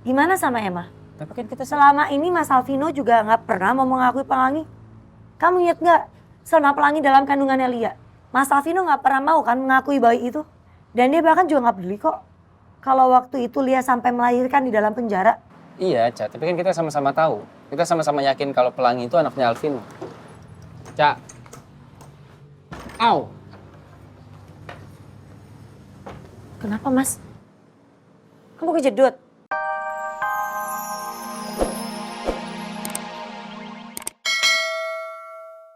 Gimana sama Emma? Tapi kan kita selama ini Mas Alvino juga nggak pernah mau mengakui Pelangi. Kamu ingat nggak selama Pelangi dalam kandungannya Lia? Mas Alvino nggak pernah mau kan mengakui bayi itu. Dan dia bahkan juga nggak peduli kok. Kalau waktu itu Lia sampai melahirkan di dalam penjara. Iya, Ca. Tapi kan kita sama-sama tahu. Kita sama-sama yakin kalau Pelangi itu anaknya Alvino. Ca. Au. Kenapa Mas? Kamu kejedut?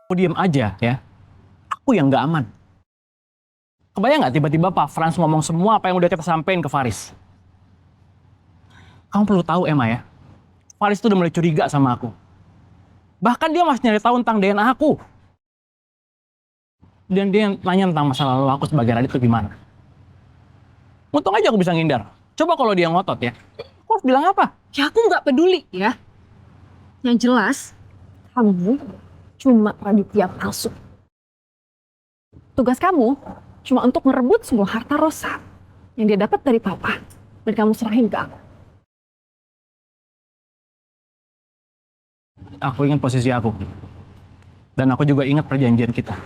Aku diem aja ya, aku yang nggak aman. Kebayang nggak tiba-tiba Pak Frans ngomong semua apa yang udah kita sampein ke Faris? Kamu perlu tahu Emma ya, Faris tuh udah mulai curiga sama aku. Bahkan dia masih nyari tahu tentang DNA aku. Dan dia yang nanya tentang masa lalu aku sebagai Radit itu gimana. Untung aja aku bisa ngindar. Coba kalau dia ngotot ya, aku harus bilang apa? Ya aku nggak peduli ya. Yang jelas, kamu cuma Raditya palsu. Tugas kamu cuma untuk merebut semua harta Rosa yang dia dapat dari papa dan kamu serahin ke aku. Aku ingat posisi aku. Dan aku juga ingat perjanjian kita.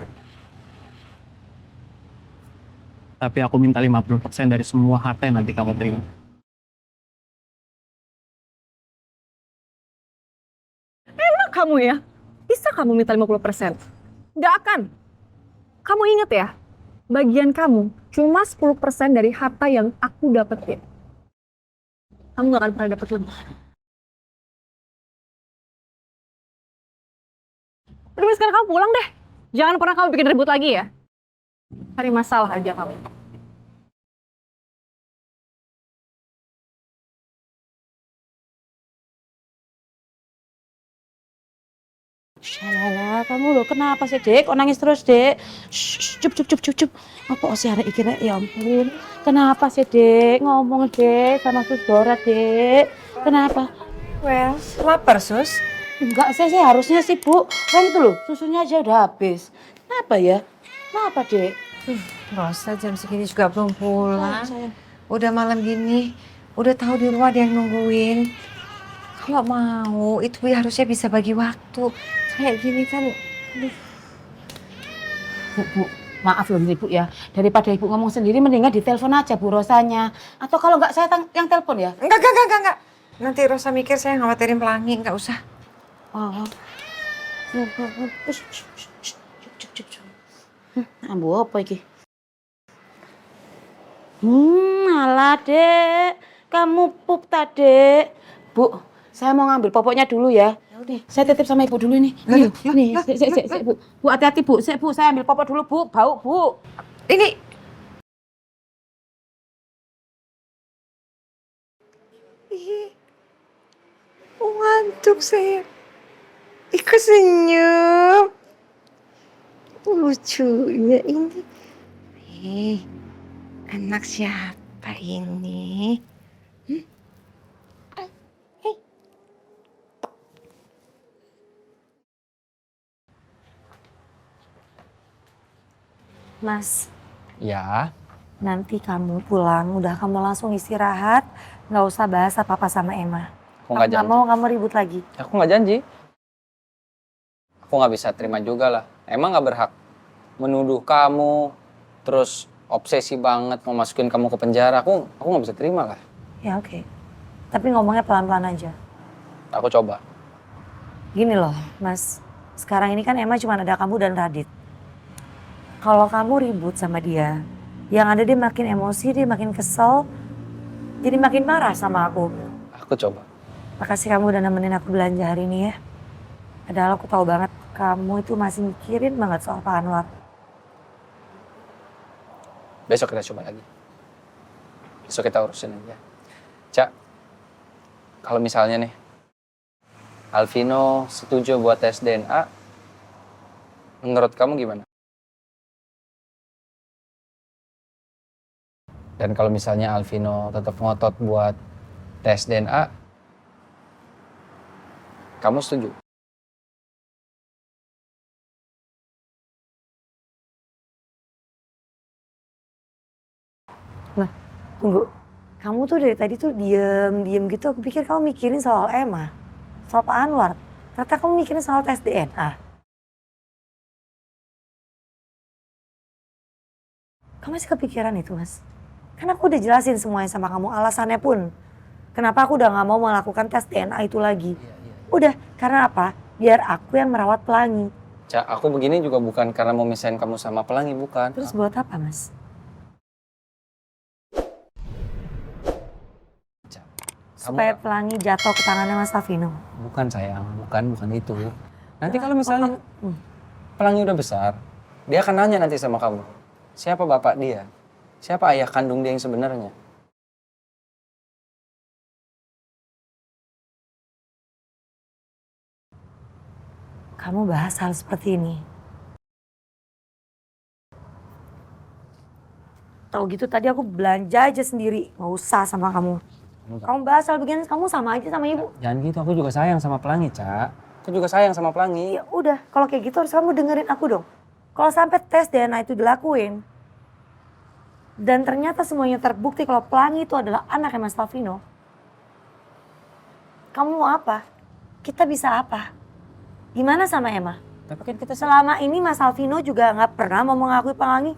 Tapi aku minta 50% dari semua harta yang nanti kamu terima. Enak kamu ya? Bisa kamu minta 50%? Nggak akan. Kamu inget ya, bagian kamu cuma 10% dari harta yang aku dapetin. Kamu nggak akan pernah dapet lebih. Udah, sekarang kamu pulang deh. Jangan pernah kamu bikin ribut lagi ya. Cari masalah aja kamu. Alah, kamu loh kenapa sih Dek? Kok nangis terus Dek? Cup. Apa sih hari ini ya ampun. Kenapa sih Dek? Ngomong Dek sama Sus Dora Dek. Kenapa? Well, lapar sus. Enggak sih harusnya sih Bu. Kan itu loh susunya aja udah habis. Kenapa ya? Kenapa Dek? Rosa jam segini juga belum pulang. Sayang. Udah malam gini, udah tahu di rumah ada yang nungguin. Kalau mau, itu harusnya bisa bagi waktu. Kayak gini kan, aduh. Bu, maaf loh Ibu ya. Daripada Ibu ngomong sendiri mendingan ditelepon aja Bu Rosanya. Atau kalau enggak saya yang telepon ya. Enggak. Nanti Rosa mikir saya khawatirin Pelangi, enggak usah. Oh. Ambu apa iki? Alah Dek. Kamu pup tadi. Bu, saya mau ngambil popoknya dulu ya. Nih, saya titip sama Ibu dulu nih. Nih, Bu. Bu, hati-hati Bu. Bu, saya ambil popok dulu Bu. Bau Bu. Ini. Ih, ngantuk saya. Ikut senyum. Lucunya ini. Anak siapa ini? Mas, Ya. nanti kamu pulang, udah kamu langsung istirahat. Nggak usah bahas apa-apa sama Emma. Aku nggak Nggak janji. mau kamu ribut lagi. Aku nggak janji. Aku nggak bisa terima juga lah. Emang nggak berhak menuduh kamu, terus obsesi banget mau masukin kamu ke penjara. Aku nggak bisa terima lah. Ya oke. Tapi ngomongnya pelan-pelan aja. Aku coba. Gini loh, Mas. Sekarang ini kan Emma cuma ada kamu dan Radit. Kalau kamu ribut sama dia, yang ada dia makin emosi, dia makin kesel, jadi makin marah sama aku. Aku coba. Makasih kamu udah nemenin aku belanja hari ini ya. Padahal aku tahu banget kamu itu masih mikirin banget soal Pak Anwar. Besok kita coba lagi. Besok kita urusin aja. Cak, kalau misalnya nih, Alvino setuju buat tes DNA, menurut kamu gimana? Dan kalau misalnya Alvino tetap ngotot buat tes DNA, kamu setuju? Nah, tunggu. Kamu tuh dari tadi tuh diem gitu. Aku pikir kamu mikirin soal Emma, soal Pak Anwar. Ternyata kamu mikirin soal tes DNA. Kamu masih kepikiran itu, Mas? Karena aku udah jelasin semuanya sama kamu, alasannya pun. Kenapa aku udah gak mau melakukan tes DNA itu lagi. Udah, karena apa? Biar aku yang merawat Pelangi. Cak, aku begini juga bukan karena mau misahin kamu sama Pelangi, bukan. Terus buat apa, Mas? Cak, Supaya Pelangi jatuh ke tangannya Mas Safino. bukan sayang, bukan itu. Nanti kalau misalnya Pelangi udah besar, dia akan nanya nanti sama kamu. Siapa bapak dia? Siapa ayah kandung dia yang sebenarnya? Kamu bahas hal seperti ini. Tahu gitu tadi aku belanja aja sendiri, nggak usah sama kamu. Kamu bahas hal begini, kamu sama aja sama ibu. Jangan gitu, aku juga sayang sama Pelangi, Cak. Aku juga sayang sama Pelangi. Ya udah, kalau kayak gitu harus kamu dengerin aku dong. Kalau sampai tes DNA itu dilakuin, dan ternyata semuanya terbukti kalau Pelangi itu adalah anaknya Mas Safino, kamu mau apa? Kita bisa apa? Gimana sama Emma? Tapi kan kita Selama ini Mas Alvino juga nggak pernah mau mengakui Pelangi.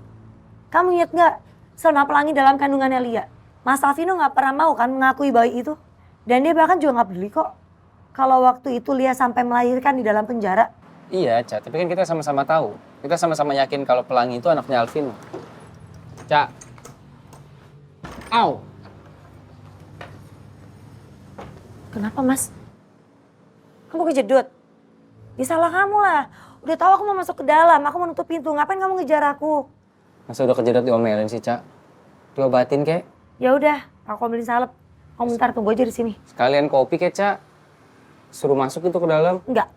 Kamu ingat nggak? Selama Pelangi dalam kandungannya Lia, Mas Alvino nggak pernah mau kan mengakui bayi itu. Dan dia bahkan juga nggak peduli kok. Kalau waktu itu Lia sampai melahirkan di dalam penjara. Iya, Cak. Tapi kan kita sama-sama tahu. Kita sama-sama yakin kalau Pelangi itu anaknya Alvino. Cak. Au. Kenapa Mas? Kamu kejedut? Ya salah kamu lah. Udah tahu aku mau masuk ke dalam, aku mau nutup pintu. Ngapain kamu ngejar aku? Masa udah kejedot diomelin sih, Cak? Diobatin, kek. Ya udah, aku ambilin salep. Kamu bentar tunggu aja di sini. Sekalian kopi, kek, Cak. Suruh masuk itu ke dalam. Enggak.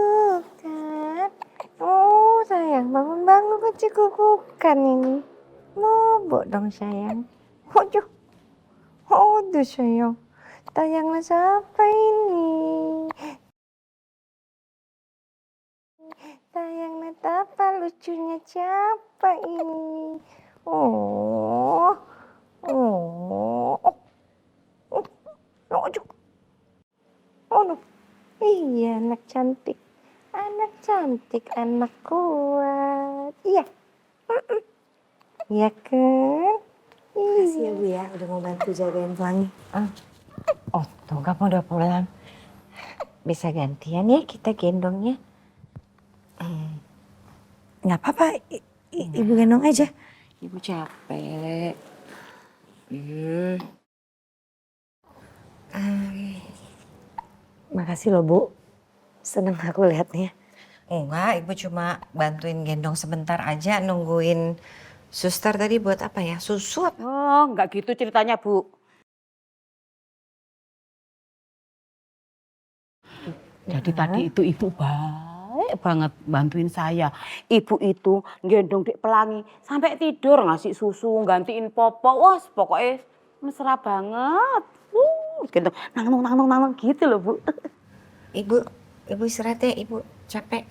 Kukukan. Oh sayang, bangun-bangun aja kukukan ini. Bobok dong sayang. Ojo. Aduh sayang. Tayangnya siapa ini? Tayangnya apa lucunya siapa ini? Oh. Oh. Oh. Ojo. Oh, no. Iya, anak cantik. Anak cantik, anak kuat. Iya. Iya kan? Makasih ya Bu ya, udah mau bantu jagain Pelangi. Oh, tuh kamu udah pulang. Bisa gantian ya kita gendongnya. Nggak apa-apa, Ibu gendong aja. Ibu capek. Makasih loh Bu, seneng aku lihatnya. Enggak, ibu cuma bantuin gendong sebentar aja nungguin suster tadi buat apa ya? Susu apa? Oh, nggak gitu ceritanya, Bu. Jadi tadi itu ibu baik banget bantuin saya. Ibu itu gendong Dek Pelangi sampai tidur ngasih susu, gantiin popok. Wah, pokoknya mesra banget. Gendong nang gitu loh, Bu. Ibu istirahat ya, ibu capek.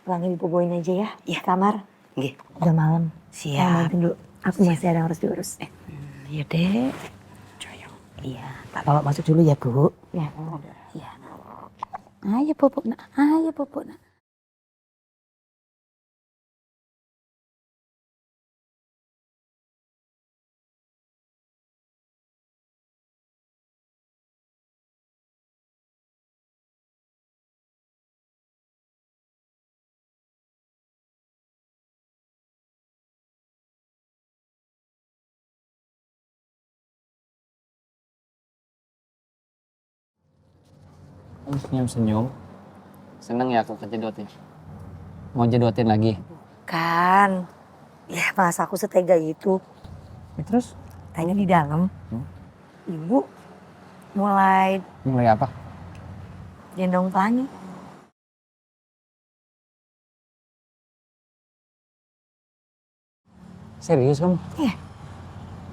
Pelangi diboboin aja ya, di kamar. Nggih. Udah malam. Siap. Mau bantuin dulu, aku masih ada yang harus diurus. Iya, Dek. Iya, tak bawa masuk dulu ya, Bu. Ya, Iya. Ayo, Pupuk, Nak. Ayo, Pupuk, Nak. Kamu senyum-senyum. Seneng ya aku kejedotin. Mau jedotin lagi? kan. Ya masa aku setega itu. Ya, terus? Tanya di dalam. Ibu mulai Mulai apa? gendong Pelangi. Serius kamu?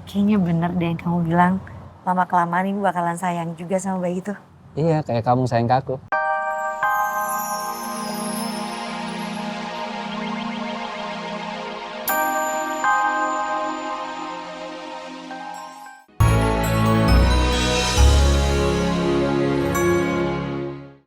Kayaknya bener deh yang kamu bilang. Lama kelamaan ibu bakalan sayang juga sama bayi itu. Iya, kayak kamu sayang ke aku.